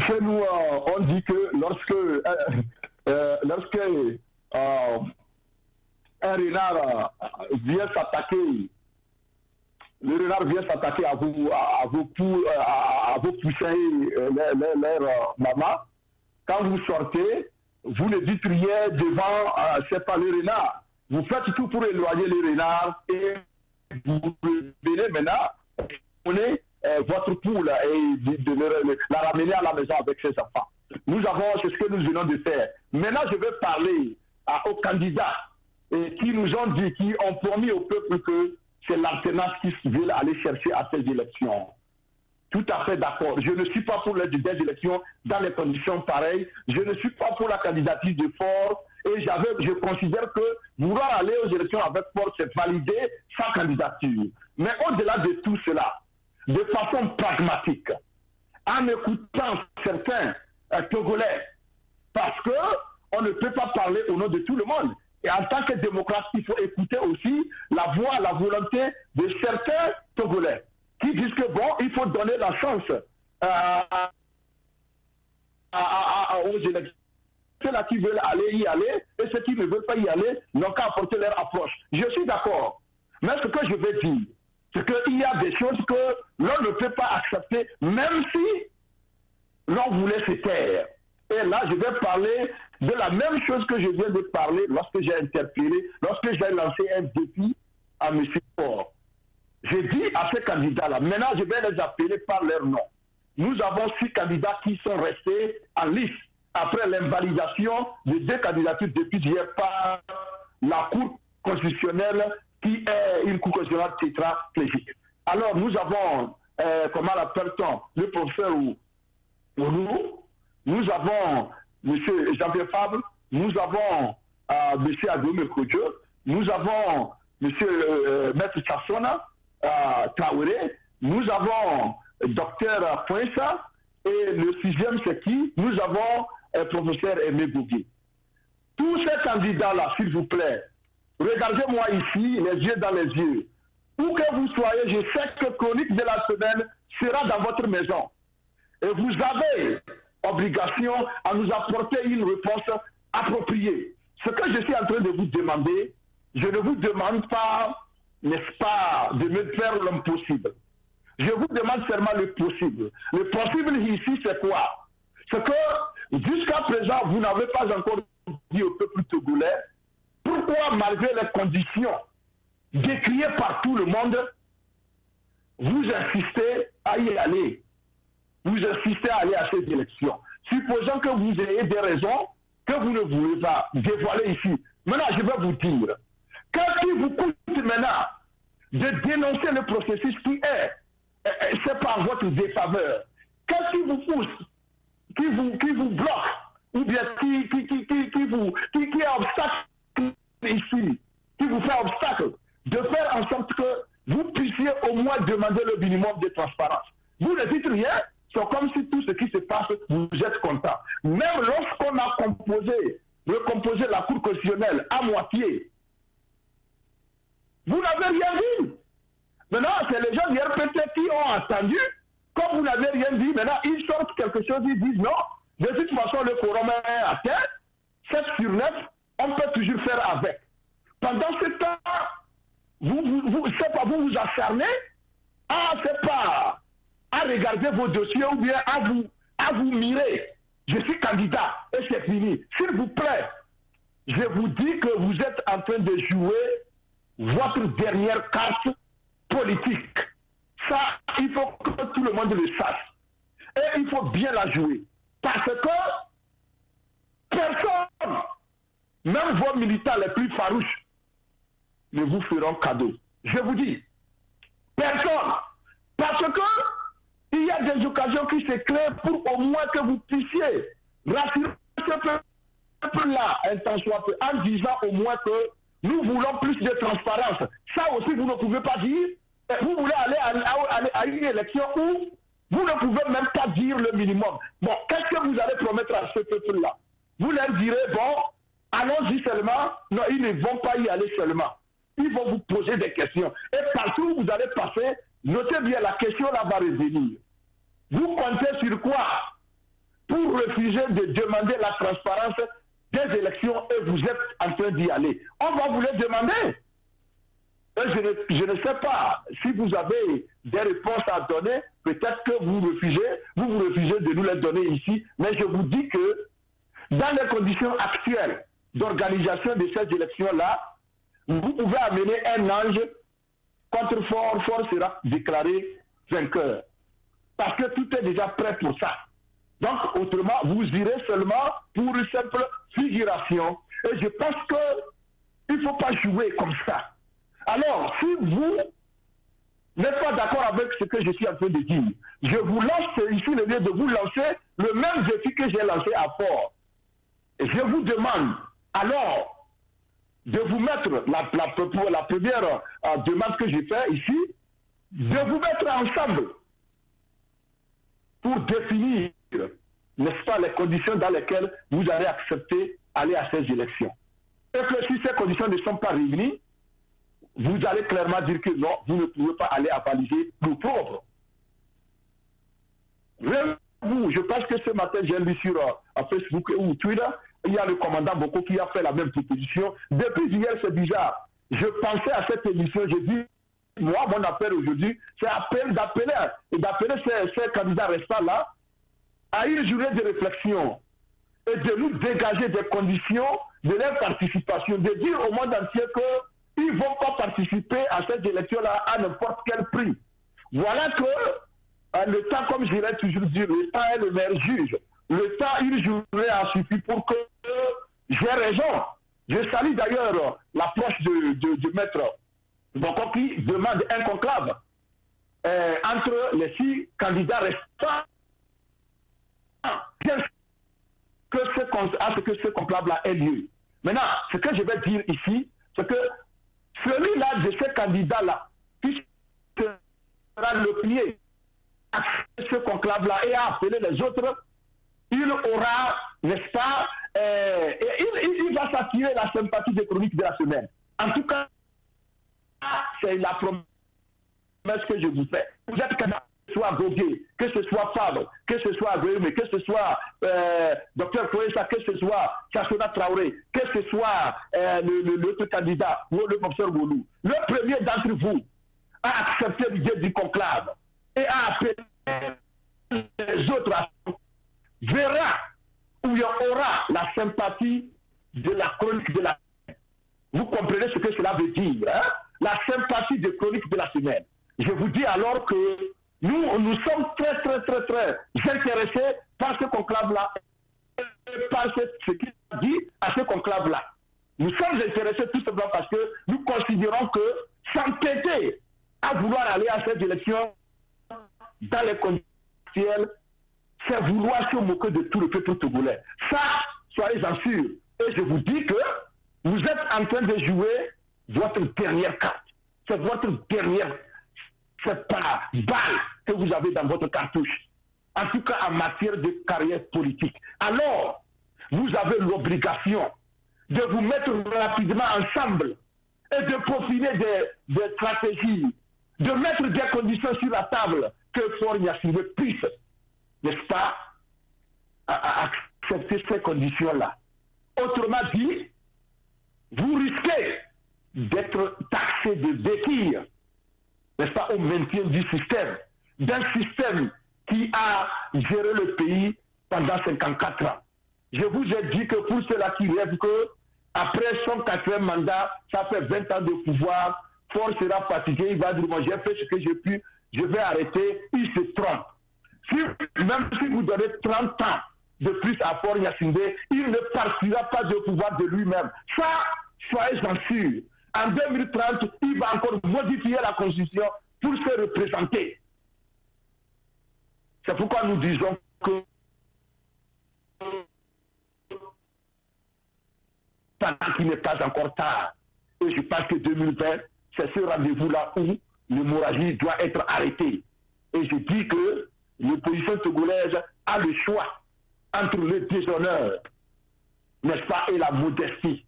chez nous, on dit que lorsque un renard vient s'attaquer, le renard vient s'attaquer à vos poussins, leur maman, quand vous sortez, vous ne dites rien devant, c'est pas le renard. Vous faites tout pour éloigner le renard et vous venez maintenant, prenez votre poule et de la ramener à la maison avec ses enfants. C'est ce que nous venons de faire. Maintenant, je vais parler aux candidats qui nous ont dit, qui ont promis au peuple que c'est l'alternance qu'ils veulent aller chercher à ces élections. Tout à fait d'accord. Je ne suis pas pour les élections dans les conditions pareilles. Je ne suis pas pour la candidature de force. Et je considère que vouloir aller aux élections avec force, c'est valider sa candidature. Mais au-delà de tout cela, de façon pragmatique, en écoutant certains Togolais, parce qu'on ne peut pas parler au nom de tout le monde. Et en tant que démocrate, il faut écouter aussi la voix, la volonté de certains Togolais qui disent que bon, il faut donner la chance aux élections. Ceux-là qui veulent aller y aller et ceux qui ne veulent pas y aller n'ont qu'à apporter leur approche. Je suis d'accord. Mais ce que je veux dire, c'est qu'il y a des choses que l'on ne peut pas accepter, même si l'on voulait se taire. Et là, je vais parler de la même chose que je viens de parler lorsque j'ai interpellé, lorsque j'ai lancé un défi à M. Faure. J'ai dit à ces candidats-là, maintenant je vais les appeler par leur nom. Nous avons 6 candidats qui sont restés en liste après l'invalidation de 2 candidatures depuis hier par la Cour constitutionnelle qui est une Cour constitutionnelle tétraplégique. Alors nous avons, comment l'appelle-t-on, le professeur Ounou, nous avons M. Jean-Pierre Fabre, nous avons M. Adome Kodjo, nous avons M. Maître Chassona, Traoré, nous avons Dr Poinsa, et le 6e c'est qui? Nous avons professeur Aimé Bougui. Tous ces candidats-là, s'il vous plaît, regardez-moi ici, les yeux dans les yeux. Où que vous soyez, je sais que Chronique de la semaine sera dans votre maison. Et vous avez obligation à nous apporter une réponse appropriée. Ce que je suis en train de vous demander, je ne vous demande pas, n'est-ce pas, de me faire l'impossible. Je vous demande seulement le possible. Le possible ici, c'est quoi? C'est que jusqu'à présent, vous n'avez pas encore dit au peuple togolais pourquoi, malgré les conditions décriées par tout le monde, vous insistez à y aller. Vous insistez à aller à ces élections. Supposons que vous ayez des raisons que vous ne voulez pas dévoiler ici. Maintenant, je vais vous dire, qu'est-ce qui vous coûte maintenant de dénoncer le processus qui est c'est par votre défaveur? Qu'est-ce qui vous pousse, qui vous bloque, ou bien qui est obstacle ici, qui vous fait obstacle, de faire en sorte que vous puissiez au moins demander le minimum de transparence? Vous ne dites rien, c'est comme si tout ce qui se passe, vous êtes content. Même lorsqu'on a recomposé la Cour constitutionnelle à moitié, vous n'avez rien dit. Maintenant, c'est les gens du RPT qui ont attendu. Comme vous n'avez rien dit, maintenant, ils sortent quelque chose, ils disent non. De toute façon, le quorum est atteint. 7 sur 9, on peut toujours faire avec. Pendant ce temps, vous vous acharnez à regarder vos dossiers ou bien à vous mirer. Je suis candidat et c'est fini. S'il vous plaît, je vous dis que vous êtes en train de jouer votre dernière carte politique. Ça, il faut que tout le monde le sache. Et il faut bien la jouer. Parce que personne, même vos militants les plus farouches, ne vous feront cadeau. Je vous dis, personne. Parce que il y a des occasions qui se créent pour au moins que vous puissiez rassurer ce peuple-là, en disant au moins que nous voulons plus de transparence. Ça aussi, vous ne pouvez pas dire. Vous voulez aller à une élection où vous ne pouvez même pas dire le minimum. Bon, qu'est-ce que vous allez promettre à ce peuple-là? Vous leur direz, bon, allons-y seulement. Non, ils ne vont pas y aller seulement. Ils vont vous poser des questions. Et partout où vous allez passer, notez bien, la question là va revenir. Vous comptez sur quoi? pour refuser de demander la transparence des élections et vous êtes en train d'y aller. On va vous le demander. Je ne sais pas si vous avez des réponses à donner, peut-être que vous refusez de nous les donner ici, mais je vous dis que dans les conditions actuelles d'organisation de ces élections-là, vous pouvez amener un ange contre fort sera déclaré vainqueur. Parce que tout est déjà prêt pour ça. Donc, autrement, vous irez seulement pour une simple figuration. Et je pense qu'il ne faut pas jouer comme ça. Alors, si vous n'êtes pas d'accord avec ce que je suis en train de dire, je vous lance ici le lieu de vous lancer le même défi que j'ai lancé à Port. Et je vous demande alors de vous mettre, la première demande que j'ai faite ici, de vous mettre ensemble pour définir, n'est-ce pas, les conditions dans lesquelles vous allez accepter aller à ces élections. Et que si ces conditions ne sont pas réunies, vous allez clairement dire que non, vous ne pouvez pas aller avaliser l'opprobre. Je pense que ce matin, j'ai lu sur Facebook ou Twitter, il y a le commandant Boko qui a fait la même proposition. Depuis hier, c'est bizarre. Je pensais à cette émission, j'ai dit, moi, mon appel aujourd'hui, c'est d'appeler ces candidats restants là à une journée de réflexion et de nous dégager des conditions de leur participation, de dire au monde entier qu'ils ne vont pas participer à cette élection-là à n'importe quel prix. Voilà que le temps, comme je l'ai toujours dit, le temps est le meilleur juge. Le temps, une journée a suffi pour que j'ai raison. Je salue d'ailleurs l'approche de maître Boko qui demande un conclave entre les 6 candidats restants. Bien que ce conclave-là ait lieu. Maintenant, ce que je vais dire ici, c'est que celui-là de ces candidats-là, qui sera le premier à ce conclave-là et à appeler les autres, il aura, n'est-ce pas, il va s'attirer la sympathie des chroniques de la semaine. En tout cas, c'est la promesse que je vous fais. Vous êtes candidat, que ce soit Gogué, que ce soit Fabre, que ce soit Agouémé, que ce soit Dr Kouessa, que ce soit Chassona Traoré, que ce soit l'autre candidat, le professeur Goulou. Le premier d'entre vous a accepté l'idée du conclave et a appelé les autres à verra où il y aura la sympathie de la chronique de la semaine. Vous comprenez ce que cela veut dire, hein? La sympathie de chronique de la semaine. Je vous dis alors que nous sommes très intéressés par ce conclave-là, par ce qu'il dit à ce conclave-là. Nous sommes intéressés tout simplement parce que nous considérons que s'entêter à vouloir aller à cette élection dans les conditions actuelles, c'est vouloir se moquer de tout le peuple togolais. Ça, soyez-en sûrs. Et je vous dis que vous êtes en train de jouer votre dernière carte. C'est votre dernière, c'est pas balle que vous avez dans votre cartouche. En tout cas, en matière de carrière politique. Alors, vous avez l'obligation de vous mettre rapidement ensemble et de peaufiner des stratégies, de mettre des conditions sur la table que Faure Gnassingbé puisse, n'est-ce pas, accepter ces conditions-là. Autrement dit, vous risquez d'être taxé de béquille, n'est-ce pas, au maintien du système, d'un système qui a géré le pays pendant 54 ans. Je vous ai dit que pour ceux-là qui rêvent que après son 4e mandat, ça fait 20 ans de pouvoir, Faure sera fatigué, il va dire, moi j'ai fait ce que j'ai pu, je vais arrêter, il se trompe. Même si vous donnez 30 ans de plus à Faure Gnassingbé, il ne partira pas de pouvoir de lui-même. Ça, soyez-en sûrs. En 2030, il va encore modifier la Constitution pour se représenter. C'est pourquoi nous disons que pendant qu'il n'est pas encore tard, et je pense que 2020, c'est ce rendez-vous-là où l'hémorragie doit être arrêtée. Et je dis que l'opposition togolaise a le choix entre le déshonneur, n'est-ce pas, et la modestie.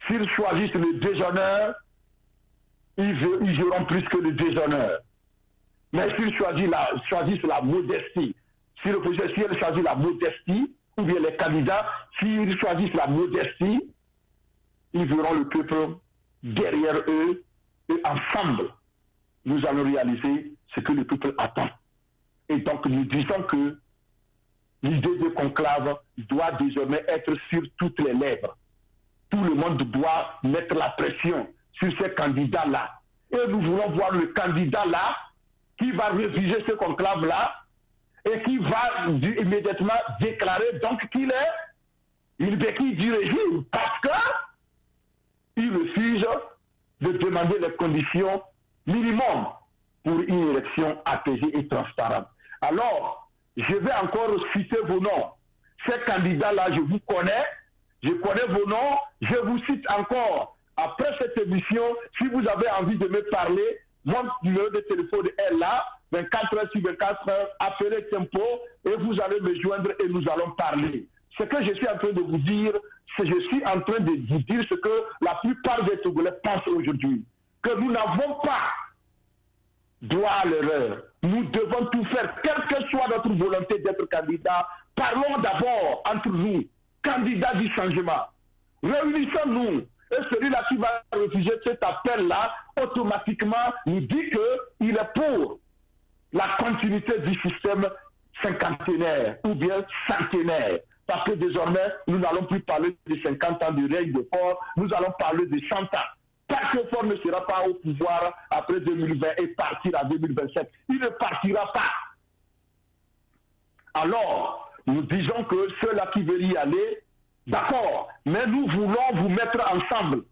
S'ils choisissent le déshonneur, ils joueront plus que le déshonneur. Mais s'ils choisissent la modestie, si l'opposition, si elle choisit la modestie, ou bien les candidats, s'ils choisissent la modestie, ils verront le peuple derrière eux, et ensemble, nous allons réaliser ce que le peuple attend. Et donc, nous disons que l'idée de conclave doit désormais être sur toutes les lèvres. Tout le monde doit mettre la pression sur ces candidats-là. Et nous voulons voir le candidat-là qui va réviser ce conclave-là et qui va immédiatement déclarer donc qu'il est une béquille du régime parce qu'il refuse de demander les conditions minimum pour une élection apaisée et transparente. Alors, je vais encore citer vos noms. Ces candidats-là, je vous connais, je connais vos noms, je vous cite encore. Après cette émission, si vous avez envie de me parler, mon numéro de téléphone est là, 24 heures sur 24 heures, appelez Tempo et vous allez me joindre et nous allons parler. Ce que je suis en train de vous dire, c'est que je suis en train de vous dire ce que la plupart des Togolais pensent aujourd'hui. Que nous n'avons pas droit à l'erreur. Nous devons tout faire, quelle que soit notre volonté d'être candidat. Parlons d'abord entre nous, candidats du changement. Réunissons-nous. Et celui-là qui va refuser cet appel-là, automatiquement, nous dit qu'il est pour la continuité du système cinquantenaire ou bien centenaire. Parce que désormais, nous n'allons plus parler de 50 ans de règne de Fort, nous allons parler de 100 ans. Parce que Fort ne sera pas au pouvoir après 2020 et partir à 2027. Il ne partira pas. Alors, nous disons que ceux-là qui veulent y aller, d'accord, mais nous voulons vous mettre ensemble.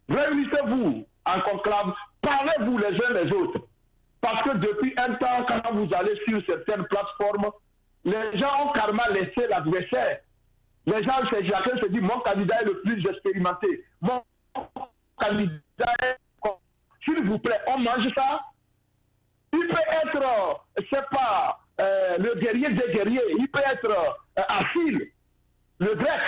Réunissez-vous en conclave, parlez-vous les uns les autres. Parce que depuis un temps, quand vous allez sur certaines plateformes, les gens ont carrément laissé l'adversaire. Les gens, chacun se dit, mon candidat est le plus expérimenté. Mon candidat est... S'il vous plaît, on mange ça. Il peut être, c'est pas, le guerrier des guerriers. Il peut être Achille, le grec.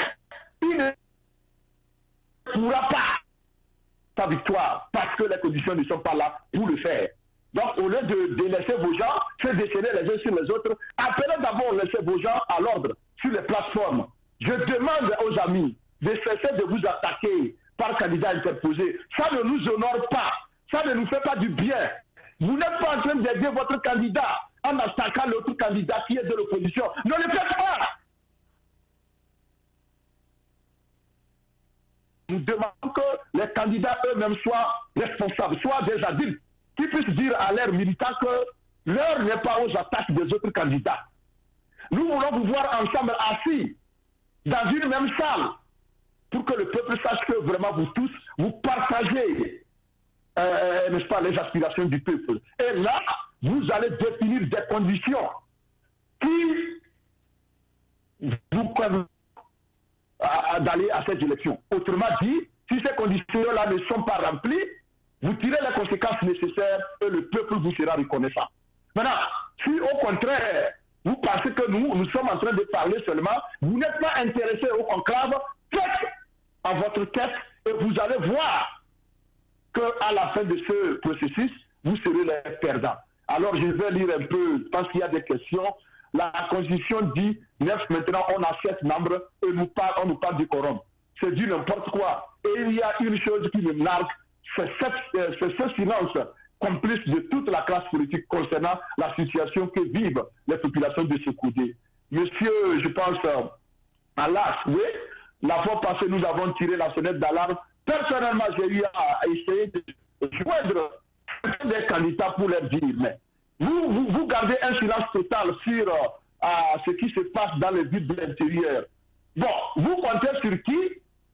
Il ne pourra pas sa victoire parce que les conditions ne sont pas là pour le faire. Donc, au lieu de laisser vos gens se déchaîner les uns sur les autres, appelez d'abord laisser vos gens à l'ordre sur les plateformes. Je demande aux amis de cesser de vous attaquer par candidat interposé. Ça ne nous honore pas. Ça ne nous fait pas du bien. Vous n'êtes pas en train d'aider votre candidat en attaquant l'autre candidat qui est de l'opposition. Ne le faites pas. Nous demandons que les candidats eux-mêmes soient responsables, soient des adultes, qui puissent dire à leurs militants que l'heure n'est pas aux attaques des autres candidats. Nous voulons vous voir ensemble assis dans une même salle pour que le peuple sache que vraiment vous tous, vous partagez n'est-ce pas, les aspirations du peuple. Et là, vous allez définir des conditions qui vous permettent d'aller à cette élection. Autrement dit, si ces conditions-là ne sont pas remplies, vous tirez les conséquences nécessaires et le peuple vous sera reconnaissant. Maintenant, si au contraire, vous pensez que nous sommes en train de parler seulement, vous n'êtes pas intéressé au conclave, faites à votre tête et vous allez voir qu'à la fin de ce processus, vous serez les perdants. Alors je vais lire un peu, je pense qu'il y a des questions. La Constitution dit 9, maintenant on a 7 membres et on nous parle du quorum. C'est du n'importe quoi. Et il y a une chose qui me marque, c'est ce silence complice de toute la classe politique concernant la situation que vivent les populations de ce côté. Monsieur, je pense, à l'as, oui, la fois passée, nous avons tiré la sonnette d'alarme. Personnellement, j'ai eu à essayer de joindre des candidats pour leur dire, mais vous gardez un silence total sur ce qui se passe dans les villes de l'intérieur. Bon, vous comptez sur qui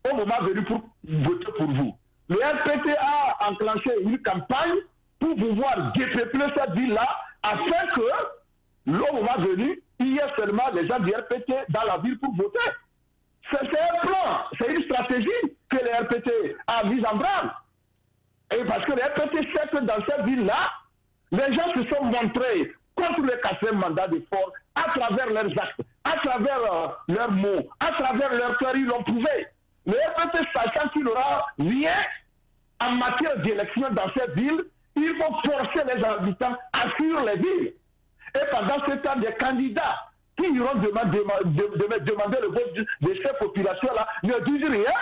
au moment venu pour voter pour vous? Le RPT a enclenché une campagne pour pouvoir dépeupler cette ville-là afin que, au moment venu, il y ait seulement les gens du RPT dans la ville pour voter. C'est un plan, c'est une stratégie que le RPT a mise en branle. Et parce que le RPT sait que dans cette ville-là, les gens se sont montrés contre le 4e mandat de Fort à travers leurs actes, à travers leurs mots, à travers leurs cœurs, ils l'ont prouvé. Le RPT, sachant qu'il n'aura rien en matière d'élection dans cette ville, il faut forcer les habitants à fuir les villes. Et pendant ce temps, des candidats qui iront demander le vote de ces populations-là ne disent rien,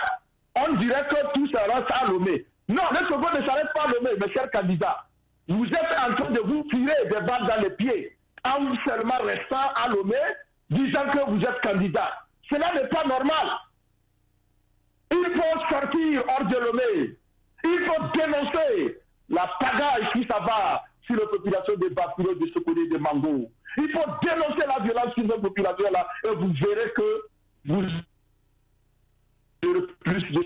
on dirait que tout sera à Lomé. Non, le Togo ne s'arrête pas à Lomé, mes chers candidats. Vous êtes en train de vous tirer des balles dans les pieds en seulement restant à Lomé, disant que vous êtes candidat. Cela n'est pas normal. Il faut sortir hors de Lomé. Il faut dénoncer la pagaille qui s'abat sur la population de Bafilo, de Sokone, de Mango. Il faut dénoncer la violence sur cette population-là et vous verrez que vous aurez plus de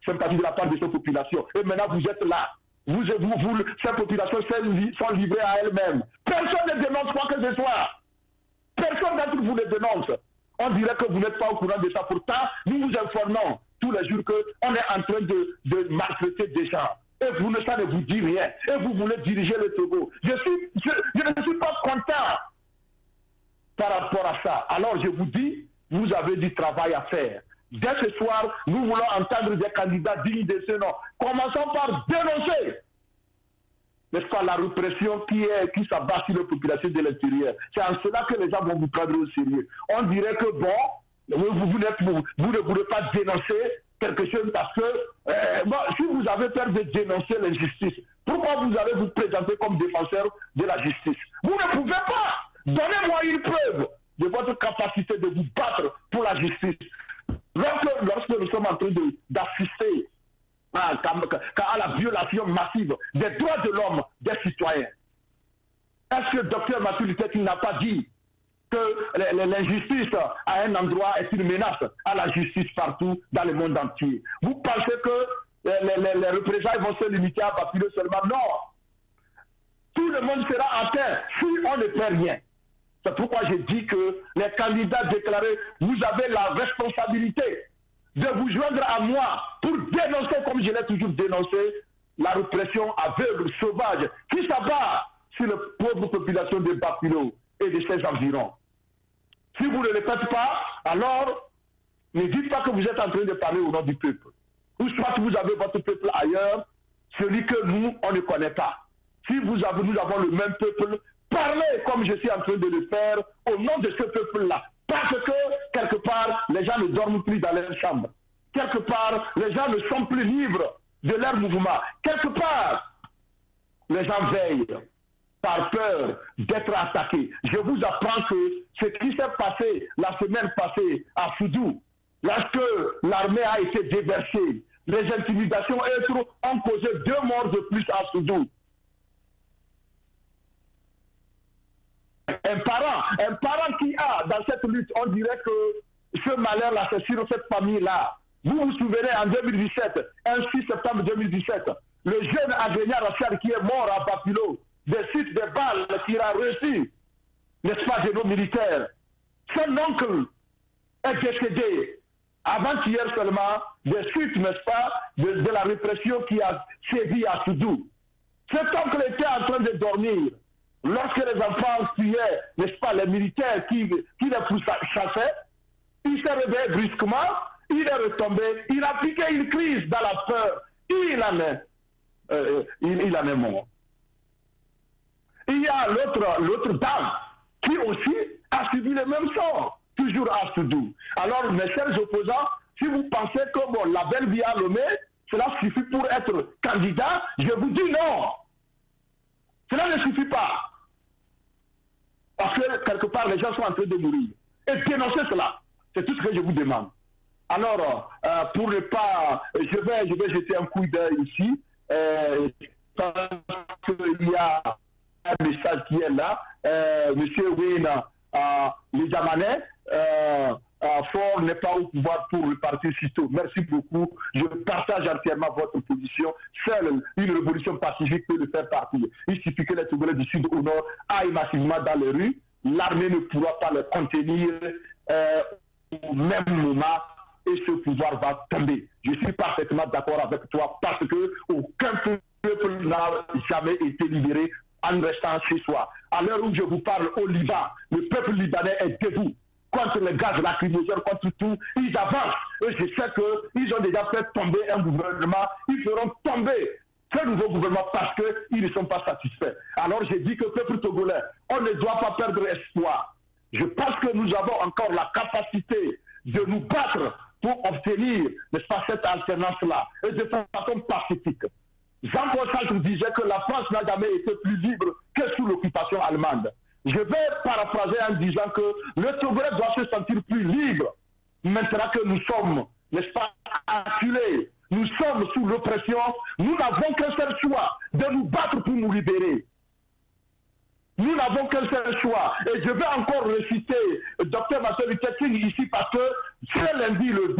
sympathie de la part de cette population. Et maintenant, vous êtes là. Cette population sont livrées à elle-même. Personne ne dénonce quoi que ce soit. Personne d'entre vous ne dénonce. On dirait que vous n'êtes pas au courant de ça. Pourtant, nous vous informons tous les jours qu'on est en train de maltraiter des gens. Et vous, ça ne vous dit rien. Et vous voulez diriger le Togo. Je ne suis pas content par rapport à ça. Alors je vous dis, vous avez du travail à faire. Dès ce soir, nous voulons entendre des candidats dignes de ce nom. Commençons par dénoncer, n'est-ce pas, la répression qui s'abat sur la population de l'intérieur. C'est en cela que les gens vont vous prendre au sérieux. On dirait que bon, vous ne voulez pas dénoncer quelque chose parce que si vous avez peur de dénoncer l'injustice, pourquoi vous allez vous présenter comme défenseur de la justice? Vous ne pouvez pas. Donnez-moi une preuve de votre capacité de vous battre pour la justice. Lorsque nous sommes en train d'assister à la violation massive des droits de l'homme des citoyens, est-ce que le docteur Mathieu Luther King n'a pas dit que l'injustice à un endroit est une menace à la justice partout dans le monde entier? Vous pensez que les représailles vont se limiter à Bafilo seulement? Non. Tout le monde sera atteint si on ne fait rien. C'est pourquoi j'ai dit que les candidats déclarés, vous avez la responsabilité de vous joindre à moi pour dénoncer, comme je l'ai toujours dénoncé, la répression aveugle, sauvage, qui s'abat sur la pauvre population de Bafilo et de ses environs. Si vous ne le faites pas, alors ne dites pas que vous êtes en train de parler au nom du peuple. Ou soit vous avez votre peuple ailleurs, celui que nous, on ne connaît pas. Si nous avons le même peuple, parlez comme je suis en train de le faire au nom de ce peuple-là. Parce que, quelque part, les gens ne dorment plus dans leur chambre. Quelque part, les gens ne sont plus libres de leur mouvement. Quelque part, les gens veillent par peur d'être attaqués. Je vous apprends que ce qui s'est passé la semaine passée à Soudou, lorsque l'armée a été déversée, les intimidations ont causé 2 morts de plus à Soudou. Un parent qui a dans cette lutte, on dirait que ce malheur-là, c'est sur cette famille-là. Vous vous souvenez, en 2017, un 6 septembre 2017, le jeune Adrien Rachad qui est mort à Bafilo, des suites de balles qu'il a reçues, n'est-ce pas, de nos militaires. Son oncle est décédé avant-hier seulement, des suites, n'est-ce pas, de la répression qui a sévi à Soudou. Cet oncle était en train de dormir. Lorsque les enfants fuyaient, n'est-ce pas, les militaires qui les chassaient, il s'est réveillé brusquement, il est retombé, il a piqué une crise dans la peur, il en est mort. Il y a l'autre dame qui aussi a subi le même sort, toujours à Soudou. Alors, mes chers opposants, si vous pensez que bon, la belle vie à Lomé, cela suffit pour être candidat, je vous dis non. Cela ne suffit pas. Parce que quelque part, les gens sont en train de mourir. Et dénoncer cela, c'est tout ce que je vous demande. Alors, pour ne pas... Je vais jeter un coup d'œil ici. Parce qu'il y a un message qui est là. Monsieur Wayne Lejamanais, Fort n'est pas au pouvoir pour repartir sitôt. Merci beaucoup. Je partage entièrement votre position. Seule une révolution pacifique peut le faire partir. Il suffit que les Togolais du Sud au Nord aillent massivement dans les rues. L'armée ne pourra pas les contenir au même moment et ce pouvoir va tomber. Je suis parfaitement d'accord avec toi parce que aucun peuple n'a jamais été libéré en restant chez soi. À l'heure où je vous parle au Liban, le peuple libanais est debout contre les gaz lacrymogènes, contre tout. Ils avancent. Et je sais qu'ils ont déjà fait tomber un gouvernement. Ils feront tomber ce nouveau gouvernement parce qu'ils ne sont pas satisfaits. Alors j'ai dit que peuple togolais, on ne doit pas perdre espoir. Je pense que nous avons encore la capacité de nous battre pour obtenir, n'est-ce pas, cette alternance-là, et de façon pacifique. Jean-Paul Sartre disait que la France n'a jamais été plus libre que sous l'occupation allemande. Je vais paraphraser en disant que le Togolais doit se sentir plus libre maintenant que nous sommes, n'est-ce pas, acculés, nous sommes sous l'oppression, nous n'avons qu'un seul choix, de nous battre pour nous libérer. Nous n'avons qu'un seul choix. Et je vais encore réciter Dr Martin Luther King ici parce que ce lundi, le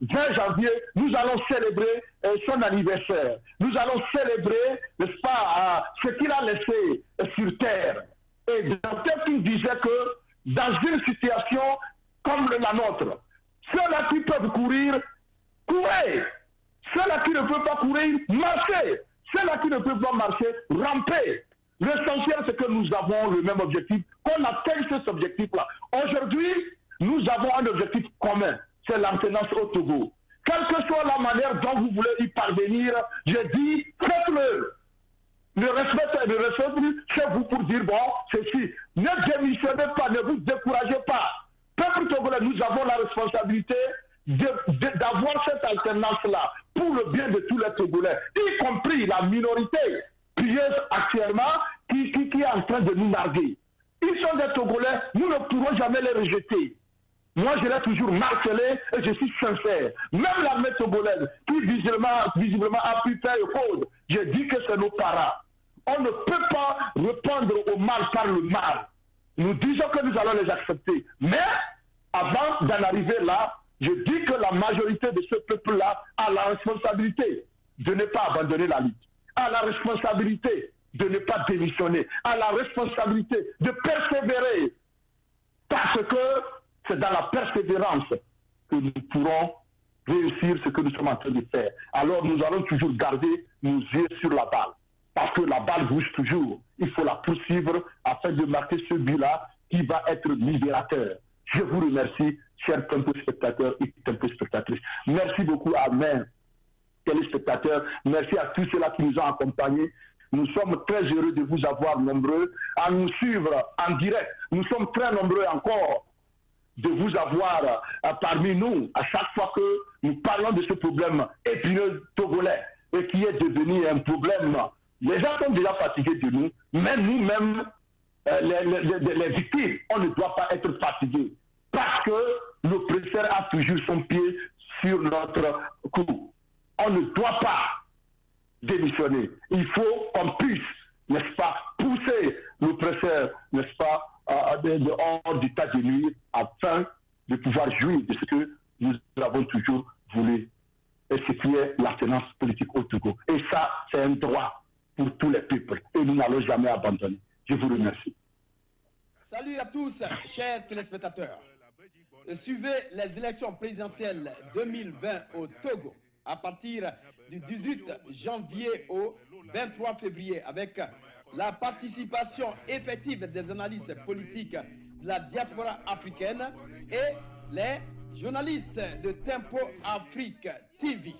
20 janvier, nous allons célébrer son anniversaire. Nous allons célébrer, n'est-ce pas, ce qu'il a laissé sur terre. Et Dr King disait que dans une situation comme la nôtre, ceux-là qui peuvent courir, courez. Ceux-là qui ne peuvent pas courir, marchez. Ceux-là qui ne peuvent pas marcher, rampez. L'essentiel, c'est que nous avons le même objectif, qu'on atteigne cet objectif-là. Aujourd'hui, nous avons un objectif commun, c'est l'alternance au Togo. Quelle que soit la manière dont vous voulez y parvenir, je dis, faites-le. Ne restez plus chez vous pour dire, bon, ceci. Ne démissionnez pas, ne vous découragez pas. Peuple togolais, nous avons la responsabilité d'avoir cette alternance-là pour le bien de tous les Togolais, y compris la minorité pieuse actuellement qui est en train de nous narguer. Ils sont des Togolais, nous ne pourrons jamais les rejeter. Moi, je l'ai toujours martelé et je suis sincère. Même l'armée togolaise, qui visiblement a pu faire cause, je dis que c'est nos parents. On ne peut pas répondre au mal par le mal. Nous disons que nous allons les accepter. Mais, avant d'en arriver là, je dis que la majorité de ce peuple-là a la responsabilité de ne pas abandonner la lutte, a la responsabilité de ne pas démissionner, a la responsabilité de persévérer. Parce que c'est dans la persévérance que nous pourrons réussir ce que nous sommes en train de faire. Alors nous allons toujours garder nos yeux sur la balle. Parce que la balle bouge toujours. Il faut la poursuivre afin de marquer ce but-là qui va être libérateur. Je vous remercie, chers téléspectateurs et téléspectatrices. Merci beaucoup à mes téléspectateurs. Merci à tous ceux-là qui nous ont accompagnés. Nous sommes très heureux de vous avoir nombreux à nous suivre en direct. Nous sommes très nombreux encore de vous avoir parmi nous à chaque fois que nous parlons de ce problème épineux togolais et qui est devenu un problème. Les gens sont déjà fatigués de nous, mais nous-mêmes, les victimes, on ne doit pas être fatigués parce que l'oppresseur a toujours son pied sur notre cou. On ne doit pas démissionner. Il faut qu'on puisse, n'est-ce pas, pousser l'oppresseur, n'est-ce pas, hors du tas de nuit afin de pouvoir jouir de ce que nous avons toujours voulu et ce qui est l'alternance politique au Togo. Et ça, c'est un droit pour tous les peuples et nous n'allons jamais abandonner. Je vous remercie. Salut à tous, chers téléspectateurs. Suivez les élections présidentielles 2020 au Togo à partir du 18 janvier au 23 février avec la participation effective des analystes politiques de la diaspora africaine et les journalistes de Tempo Afrique TV.